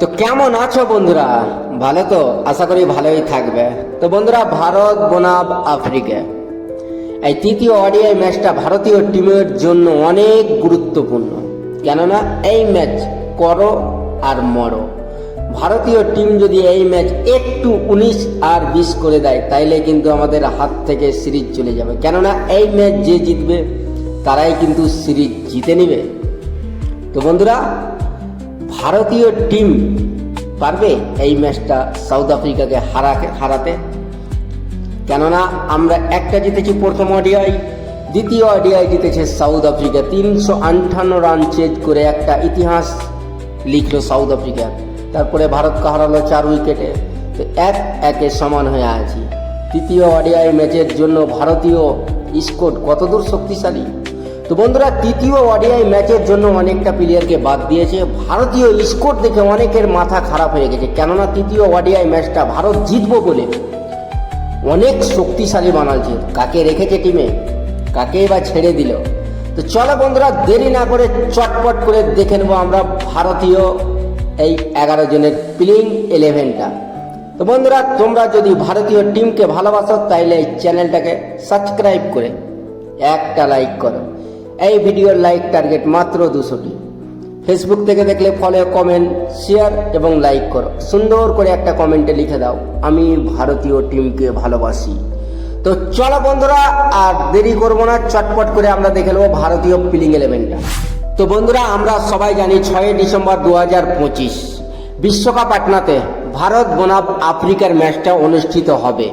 তো কেমন আছো বন্ধুরা? ভালো তো? আশা করি ভালোই থাকবে। তো বন্ধুরা, ভারত বনাম আফ্রিকা, এই তৃতীয় ওডিআই ম্যাচটা ভারতীয় টিমের জন্য অনেক গুরুত্বপূর্ণ। কেননা এই ম্যাচ করো আর মরো। ভারতীয় টিম যদি এই ম্যাচ একটু 19 আর 20 করে দেয়, তাইলে কিন্তু আমাদের হাত থেকে সিরিজ চলে যাবে। কেননা এই ম্যাচ যে জিতবে তারাই কিন্তু সিরিজ জিতে নিবে। তো বন্ধুরা, ভারতীয় টিম পারবে এই ম্যাচটা সাউথ আফ্রিকাকে হারাতে? কেননা আমরা একটা জিতেছি প্রথম ওডিআই, দ্বিতীয় ওডিআই জিতেছে সাউথ আফ্রিকা। 358 রান চেজ করে একটা ইতিহাস লিখলো সাউথ আফ্রিকা। তারপরে ভারতকে হারালো 4 উইকেটে। তো একে সমান হয়ে আছি। তৃতীয় ওডিআই ম্যাচের জন্য ভারতীয় স্কোর কতদূর শক্তিশালী? তো বন্ধুরা, তৃতীয় ওডিআই ম্যাচের জন্য অনেকটা প্লেয়ারকে বাদ দিয়েছে। ভারতীয় স্কোর দেখে অনেকের মাথা খারাপ হয়ে গেছে। কেননা তৃতীয় ওডিআই ম্যাচটা ভারত জিতবো বলে অনেক শক্তিশালী বানালছে। কাকে রেখেছে টিমে, কাকে বা ছেড়ে দিল? তো চলো বন্ধুরা, দেরি না করে চটপট করে দেখে নেবো আমরা ভারতীয় এই 11 জনের প্লেইং 11টা। তো বন্ধুরা, তোমরা যদি ভারতীয় টিমকে ভালোবাসো তাইলে এই চ্যানেলটাকে সাবস্ক্রাইব করে একটা লাইক করো। এই ভিডিওর লাইক টার্গেট মাত্র 200টি। ফেসবুক থেকে দেখলে ফলো, কমেন্ট, শেয়ার এবং লাইক করো। সুন্দর করে একটা কমেন্টে লিখে দাও, আমি ভারতীয় টিমকে ভালোবাসি। তো চলো বন্ধুরা, আর দেরি করবো না, চটপট করে আমরা দেখে নেবো ভারতীয় প্লেইং 11টা। তো বন্ধুরা, আমরা সবাই জানি 6 ডিসেম্বর 2025 বিশ্বকাপটনাতে ভারত বনাম আফ্রিকার ম্যাচটা অনুষ্ঠিত হবে।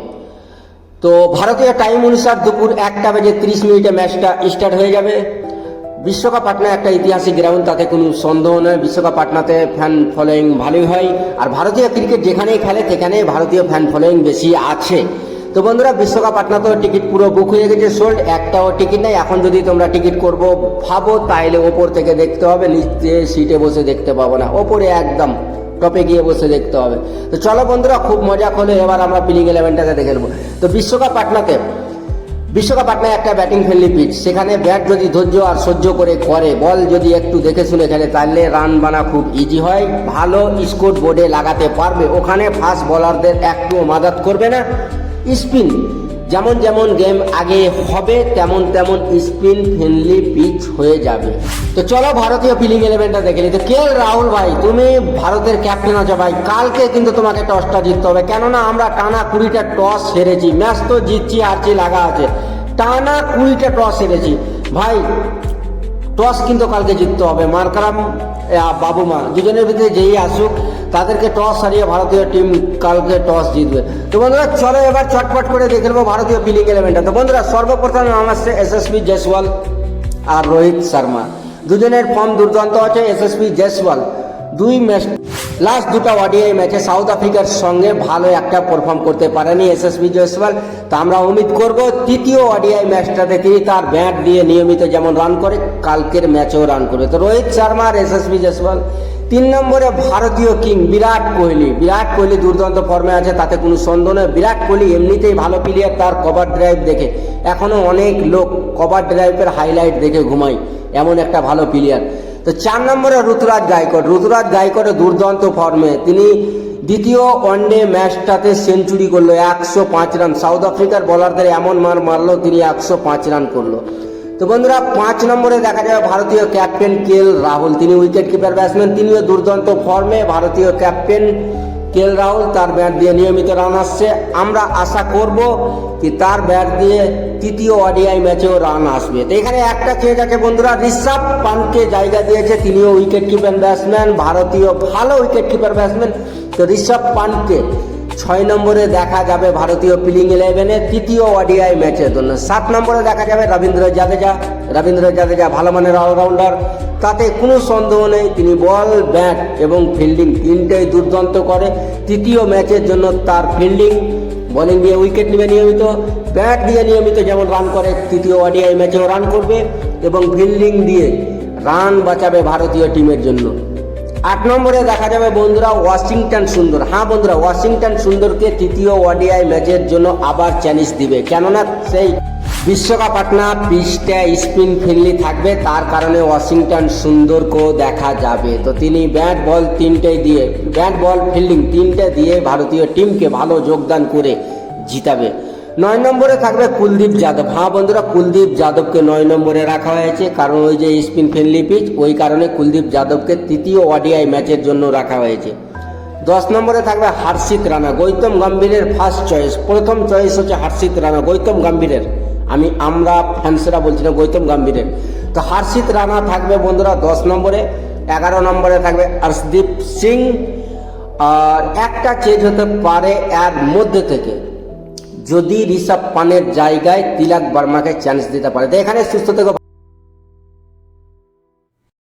তো ভারতীয় টাইম অনুসার দুপুর 1:30 ম্যাচটা স্টার্ট হয়ে যাবে। বিশ্বকাপটনা একটা ঐতিহাসিক গ্রাউন্ড, তাতে কোনো সন্দেহ নয়। বিশ্বকাপটনাতে ফ্যান ফলোয়িং ভালোই হয়, আর ভারতীয় ক্রিকেট যেখানেই খেলে সেখানেই ভারতীয় ফ্যান ফলোয়িং বেশি আছে। তো বন্ধুরা, বিশ্বকাপটনাতেও টিকিট পুরো বুক হয়ে গেছে, সোল্ড। একটাও টিকিট নেই। এখন যদি তোমরা টিকিট করবো ভাবো, তাইলে ওপর থেকে দেখতে হবে, নিচে সিটে বসে দেখতে পাবো না, ওপরে একদম টপে গিয়ে বসে দেখতে হবে। তো চলো বন্ধুরা, খুব মজা করলে এবার আমরা প্লেইং 11টাকে দেখে নেবো। তো বিশ্বকাপটনায় একটা ব্যাটিং ফ্রেন্ডলি পিচ। সেখানে ব্যাট যদি ধৈর্য আর সহ্য করে বল যদি একটু দেখে শুনে খেলে, তাহলে রান বানা খুব ইজি হয়, ভালো স্কোর বোর্ডে লাগাতে পারবে। ওখানে ফাস্ট বোলারদের একটু মাদত করবে না। স্পিন যেমন গেম আগে হবে, তেমন স্পিন ফ্রেন্ডলি পিচ হয়ে যাবে। তো চলো ভারতীয় প্লেইং 11টা দেখে নিই। তো KL রাহুল ভাই, তুমি ভারতের ক্যাপ্টেন আছো ভাই। কালকে কিন্তু তোমাকে টসটা জিততে হবে। কেননা আমরা টানা 20টা টস হেরেছি। ম্যাচ তো জিতছি হারছি লাগা আছে, টানা 20টা টস হেরেছি ভাই। টস কিন্তু কালকে জিততে হবে। মারকারাম বাবুমা দুজনের ভিতরে যেই আসুক, তাদেরকে টস হারিয়ে ভারতীয় টিম কালকে টস জিতবে। তো বন্ধুরা, চলো এবার চটপট করে দেখে নেবো ভারতীয় প্লেইং 11টা। তো বন্ধুরা, সর্বপ্রথম আসছে SSB জয়সওয়াল আর রোহিত শর্মা। দুজনের ফর্ম দুর্দান্ত আছে। SSB জয়সওয়াল লাস্ট দুটো ওডিআই ম্যাচে সাউথ আফ্রিকার সঙ্গে ভালো একটা পারফর্ম করতে পারেনি SSB জয়সওয়াল। তা আমরা উম্মিদ করব তৃতীয় ওডিআই ম্যাচটাতে তিনি তার ব্যাট দিয়ে নিয়মিত যেমন রান করে, কালকের ম্যাচেও রান করবে। তো রোহিত শর্মা আর SSB জয়সওয়াল। 3 নম্বরে ভারতীয় কিং বিরাট কোহলি দুর্দান্ত ফর্মে আছে, তাতে কোনো সন্দেহ নেই। বিরাট কোহলি এমনিতেই ভালো প্লেয়ার। তার কভার ড্রাইভ দেখে এখনো অনেক লোক কভার ড্রাইভের হাইলাইট দেখে ঘুমায়, এমন একটা ভালো প্লেয়ার। তো 4 নম্বরে ঋতুরাজ গায়কোয়াড় দুর্দান্ত ফর্মে। তিনি দ্বিতীয় ওয়ানডে ম্যাচটাতে সেঞ্চুরি করলো, 105 রান। সাউথ আফ্রিকার বোলারদের এমন মারলো, তিনি 105 রান করলো। তো বন্ধুরা, 5 নম্বরে দেখা যাবে ভারতীয় ক্যাপ্টেন KL রাহুল। তিনি উইকেট কিপার ব্যাটসম্যান, তিনিও দুর্দান্ত ফর্মে। ভারতীয় ক্যাপ্টেন KL রাহুল, তার ব্যাট দিয়ে নিয়মিত রান আসছে। আমরা আশা করব কি তার ব্যাট দিয়ে তৃতীয় ওডিআই ম্যাচেও রান আসবে। তো এখানে একটা চেঞ্জ আছে বন্ধুরা, ঋষভ পান্টকে জায়গা দিয়েছে। তিনিও উইকেট কিপার ব্যাটসম্যান, ভারতীয় ভালো উইকেট কিপার ব্যাটসম্যান। তো ঋষভ পান্টকে 6 নম্বরে দেখা যাবে ভারতীয় প্লেইং 11-এ তৃতীয় ওডিআই ম্যাচের জন্য। 7 নম্বরে দেখা যাবে রবীন্দ্র জাদেজা ভালো মানের অলরাউন্ডার, তাতে কোনো সন্দেহ নেই। তিনি বল, ব্যাট এবং ফিল্ডিং তিনটেই দুর্দান্ত করে। তৃতীয় ম্যাচের জন্য তার ফিল্ডিং, বোলিং দিয়ে উইকেট নেবে নিয়মিত, ব্যাট দিয়ে নিয়মিত যেমন রান করে, তৃতীয় ওডিআই ম্যাচেও রান করবে এবং ফিল্ডিং দিয়ে রান বাঁচাবে ভারতীয় টিমের জন্য। 8 নম্বরে দেখা যাবে বন্ধুরা ওয়াশিংটন সুন্দর। হ্যাঁ বন্ধুরা, ওয়াশিংটন সুন্দরকে তৃতীয় ওডিআই ম্যাচের জন্য আবার চ্যালেঞ্জ দিবে। কেননা সেই বিশ্বকাপ পাটনা পিচটা স্পিন ফ্রেন্ডলি থাকবে, তার কারণে ওয়াশিংটন সুন্দরকেও দেখা যাবে। তো তিনি ব্যাট বল ফিল্ডিং তিনটে দিয়ে ভারতীয় টিমকে ভালো যোগদান করে জিতাবে। 9 নম্বরে থাকবে কুলদীপ যাদব। হ্যাঁ বন্ধুরা, কুলদীপ যাদবকে 9 নম্বরে রাখা হয়েছে, কারণ ওই যে স্পিন ফ্রেন্ডলি পিচ, ওই কারণে কুলদীপ যাদবকে তৃতীয় ওডিআই ম্যাচের জন্য রাখা হয়েছে। 10 নম্বরে থাকবে হর্ষিত রানা। গৌতম গম্ভীরের ফার্স্ট চয়েস, প্রথম চয়েস হচ্ছে হর্ষিত রানা, গৌতম গম্ভীরের। আমরা ফ্যান্সরা বলছি না, গৌতম গম্ভীরের। তো হর্ষিত রানা থাকবে বন্ধুরা 10 নম্বরে। 11 নম্বরে থাকবে অর্শদীপ সিং। আর একটা চেঞ্জ হতে পারে এর মধ্যে থেকে, যদি ঋষভ পান্তের জায়গায় তিলক বর্মাকে চান্স দিতে পারে। তো এখানে সুস্থ থেকে